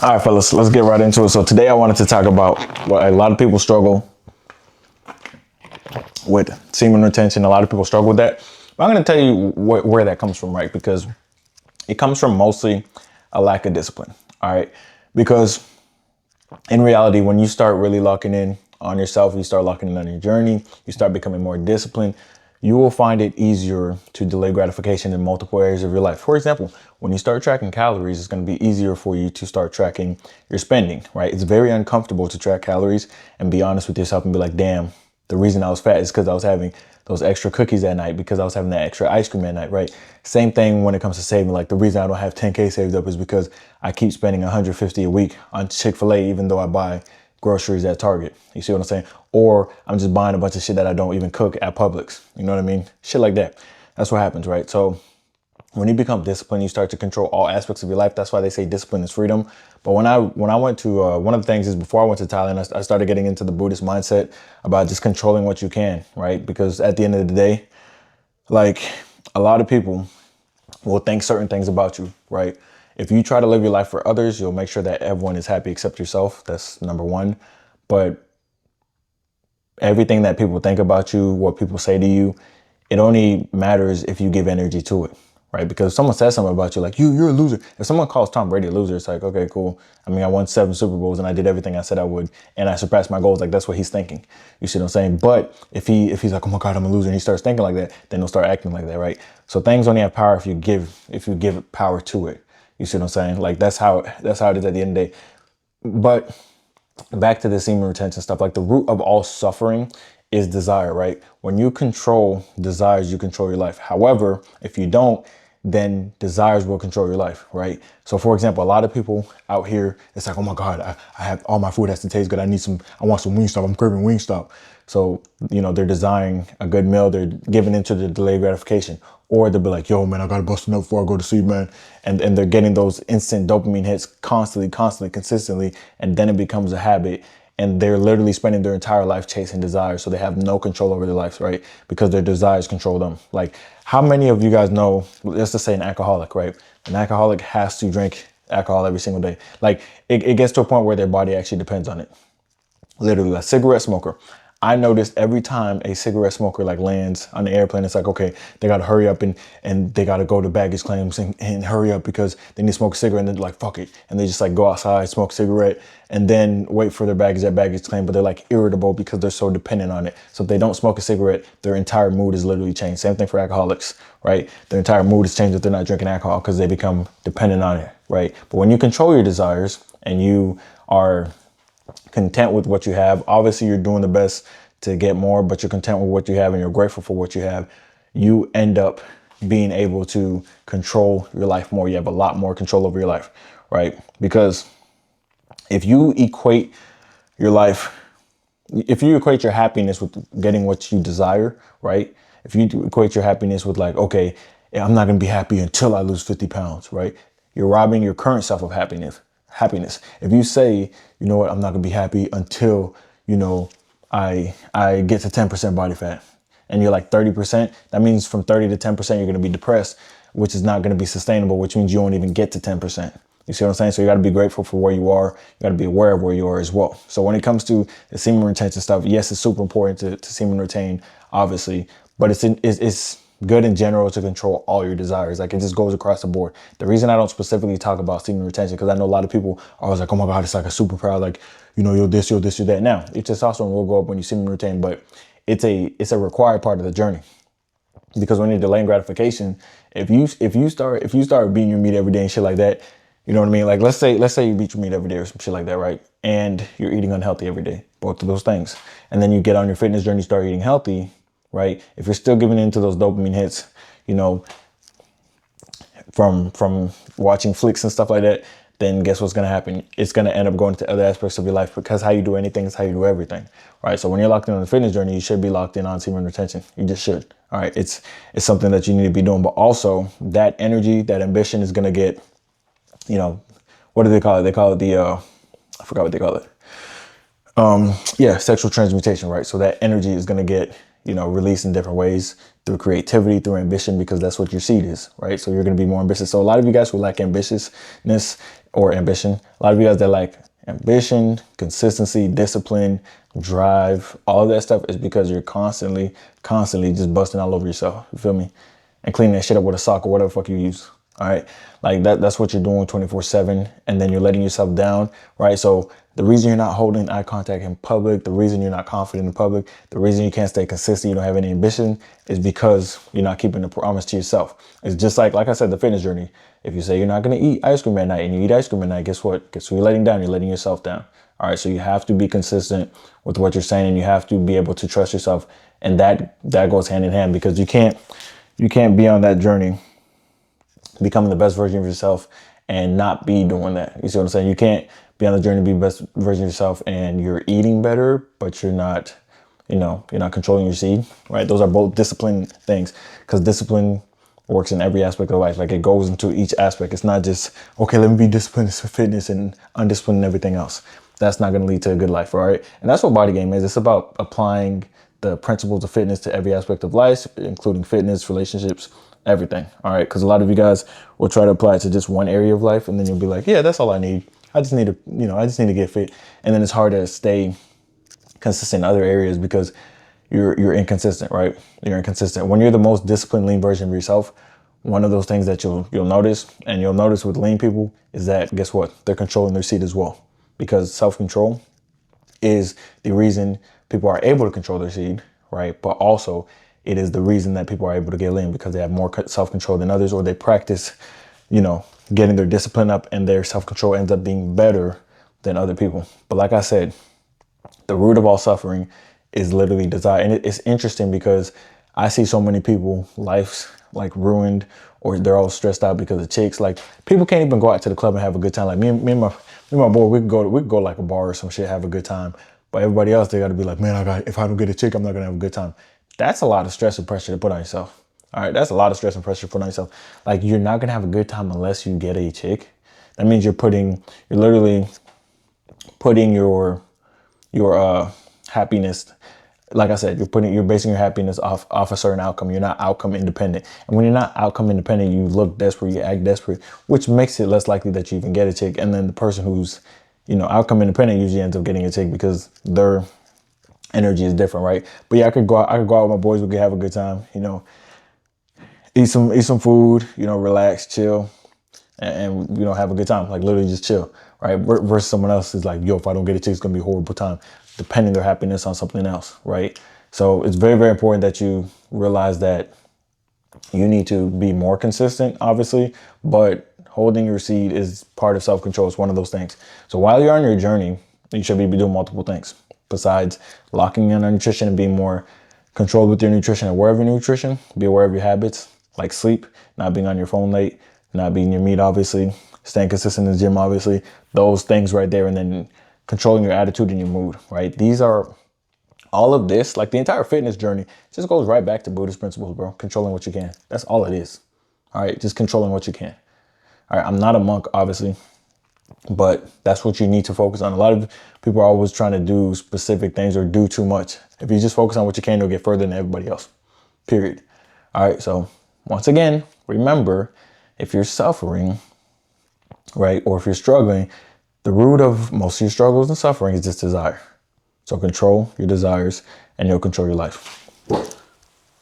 All right, fellas, let's get right into it. So today I wanted to talk about what a lot of people struggle with: semen retention. A lot of people struggle with that. But I'm going to tell you where that comes from, right? Because it comes from mostly a lack of discipline. All right. Because in reality, when you start really locking in on yourself, you start locking in on your journey, you start becoming more disciplined, you will find it easier to delay gratification in multiple areas of your life. For example, when you start tracking calories, it's going to be easier for you to start tracking your spending, right? It's very uncomfortable to track calories and be honest with yourself and be like, damn, the reason I was fat is because I was having those extra cookies at night, because I was having that extra ice cream at night, right? Same thing when it comes to saving. Like, the reason I don't have 10K saved up is because I keep spending 150 a week on Chick-fil-A, even though I buy groceries at Target. You see what I'm saying? Or I'm just buying a bunch of shit that I don't even cook at Publix. You know what I mean? Shit like that. That's what happens, right? So when you become disciplined, you start to control all aspects of your life. That's why they say discipline is freedom. But when I went to, one of the things is, before I went to Thailand, I started getting into the Buddhist mindset about just controlling what you can, right? Because at the end of the day, like, a lot of people will think certain things about you, right? If you try to live your life for others, you'll make sure that everyone is happy except yourself. That's number one. But everything that people think about you, what people say to you, it only matters if you give energy to it, right? Because if someone says something about you, like, you're a loser. If someone calls Tom Brady a loser, it's like, okay, cool. I mean, I won 7 Super Bowls and I did everything I said I would, and I surpassed my goals. Like, that's what he's thinking. You see what I'm saying? But if he's like, oh my God, I'm a loser, and he starts thinking like that, then he'll start acting like that, right? So things only have power if you give power to it. You see what I'm saying? Like, that's how it is at the end of the day. But back to the semen retention stuff, like, the root of all suffering is desire, right? When you control desires, you control your life. However, if you don't, then desires will control your life, right? So for example, a lot of people out here, it's like, oh my God, I have all my food has to taste good. I want some Wingstop. I'm craving Wingstop. So, they're desiring a good meal. They're giving into the delayed gratification. Or they'll be like, yo, man, I got to bust a nut before I go to sleep, man. And they're getting those instant dopamine hits constantly, consistently. And then it becomes a habit. And they're literally spending their entire life chasing desires. So they have no control over their lives, right? Because their desires control them. Like, how many of you guys know, let's just say an alcoholic, right? An alcoholic has to drink alcohol every single day. Like, it gets to a point where their body actually depends on it. Literally, a cigarette smoker. I noticed every time a cigarette smoker lands on the airplane, it's like, okay, they got to hurry up and they got to go to baggage claims and hurry up because they need to smoke a cigarette, and they're like, fuck it. And they just go outside, smoke a cigarette, and then wait for their baggage at baggage claim. But they're irritable because they're so dependent on it. So if they don't smoke a cigarette, their entire mood is literally changed. Same thing for alcoholics, right? Their entire mood is changed if they're not drinking alcohol because they become dependent on it, right? But when you control your desires and you are content with what you have, obviously you're doing the best to get more, but you're content with what you have and you're grateful for what you have, you end up being able to control your life more. You have a lot more control over your life, right? Because if you equate your life, if you equate your happiness with getting what you desire, right? If you equate your happiness with okay, I'm not going to be happy until I lose 50 pounds, right? You're robbing your current self of happiness. If you say, you know what, I'm not going to be happy until, I get to 10% body fat, and you're 30%, that means from 30 to 10%, you're going to be depressed, which is not going to be sustainable, which means you won't even get to 10%. You see what I'm saying? So you got to be grateful for where you are. You got to be aware of where you are as well. So when it comes to the semen retention stuff, yes, it's super important to semen retain, obviously, but it's good in general to control all your desires. It just goes across the board. The reason I don't specifically talk about semen retention, because I know a lot of people are always like, oh my God, it's a superpower. You're this, you're this, you're that. Now, your testosterone will go up when you semen retain, but it's a required part of the journey. Because when you're delaying gratification, if you start beating your meat every day and shit like that, you know what I mean? Let's say you beat your meat every day or some shit like that, right? And you're eating unhealthy every day, both of those things. And then you get on your fitness journey, start eating healthy, right? If you're still giving into those dopamine hits, from watching flicks and stuff like that, then guess what's going to happen? It's going to end up going to other aspects of your life, because how you do anything is how you do everything, right? So when you're locked in on the fitness journey, you should be locked in on semen retention. You just should. All right. It's something that you need to be doing, but also that energy, that ambition is going to get, what do they call it? They call it I forgot what they call it. Sexual transmutation, right? So that energy is going to get, released in different ways through creativity, through ambition, because that's what your seed is, right? So you're going to be more ambitious. So a lot of you guys who lack ambitiousness or ambition, a lot of you guys that lack ambition, consistency, discipline, drive, all of that stuff is because you're constantly just busting all over yourself. You feel me? And cleaning that shit up with a sock or whatever the fuck you use. All right. Like that's what you're doing 24/7. And then you're letting yourself down. Right. So the reason you're not holding eye contact in public, the reason you're not confident in public, the reason you can't stay consistent, you don't have any ambition, is because you're not keeping the promise to yourself. It's just like I said, the fitness journey. If you say you're not going to eat ice cream at night and you eat ice cream at night, guess what? Guess who you're letting down? You're letting yourself down. All right. So you have to be consistent with what you're saying, and you have to be able to trust yourself. And that goes hand in hand, because you can't be on that journey becoming the best version of yourself and not be doing that. You see what I'm saying? You can't be on the journey to be the best version of yourself and you're eating better, but you're not controlling your seed, right? Those are both discipline things, because discipline works in every aspect of life. Like, it goes into each aspect. It's not just, okay, let me be disciplined in fitness and undisciplined in everything else. That's not going to lead to a good life, all right? And that's what Body Game is. It's about applying the principles of fitness to every aspect of life, including fitness, relationships, everything. All right. Because a lot of you guys will try to apply it to just one area of life, and then you'll be like, yeah, that's all I need. I just need to get fit. And then it's hard to stay consistent in other areas because you're inconsistent, right? You're inconsistent. When you're the most disciplined, lean version of yourself, one of those things that you'll notice, and you'll notice with lean people, is that, guess what? They're controlling their seed as well, because self-control is the reason people are able to control their seed, right? But also, it is the reason that people are able to get lean, because they have more self-control than others, or they practice, getting their discipline up, and their self-control ends up being better than other people. But like I said, the root of all suffering is literally desire. And it's interesting because I see so many people, life's like ruined, or they're all stressed out because of chicks. Like, people can't even go out to the club and have a good time. Like me and my boy, we could go like a bar or some shit, have a good time. But everybody else, they got to be like, man, if I don't get a chick, I'm not gonna have a good time. That's a lot of stress and pressure to put on yourself. All right, that's a lot of stress and pressure to put on yourself. Like, you're not gonna have a good time unless you get a chick. That means you're literally putting your happiness. Like I said, you're basing your happiness off a certain outcome. You're not outcome independent. And when you're not outcome independent, you look desperate, you act desperate, which makes it less likely that you even get a chick. And then the person who's, outcome independent usually ends up getting a chick because their energy is different, right? But yeah, I could go out with my boys, we could have a good time, eat some food, relax, chill, and have a good time. Like, literally just chill, right? Versus someone else is like, yo, if I don't get a chick, it's gonna be a horrible time, depending their happiness on something else, right? So it's very, very important that you realize that you need to be more consistent, obviously, but holding your seed is part of self-control. It's one of those things. So while you're on your journey, you should be doing multiple things besides locking in on nutrition and being more controlled with your nutrition and aware of your nutrition. Be aware of your habits, like sleep, not being on your phone late, not beating your meat, obviously, staying consistent in the gym, obviously, those things right there. And then controlling your attitude and your mood, right? These are all of this, like the entire fitness journey, just goes right back to Buddhist principles, bro. Controlling what you can. That's all it is. All right. Just controlling what you can. All right. I'm not a monk, obviously, but that's what you need to focus on. A lot of people are always trying to do specific things or do too much. If you just focus on what you can, you'll get further than everybody else, period. All right. So once again, remember, if you're suffering, right, or if you're struggling, the root of most of your struggles and suffering is just desire. So control your desires and you'll control your life.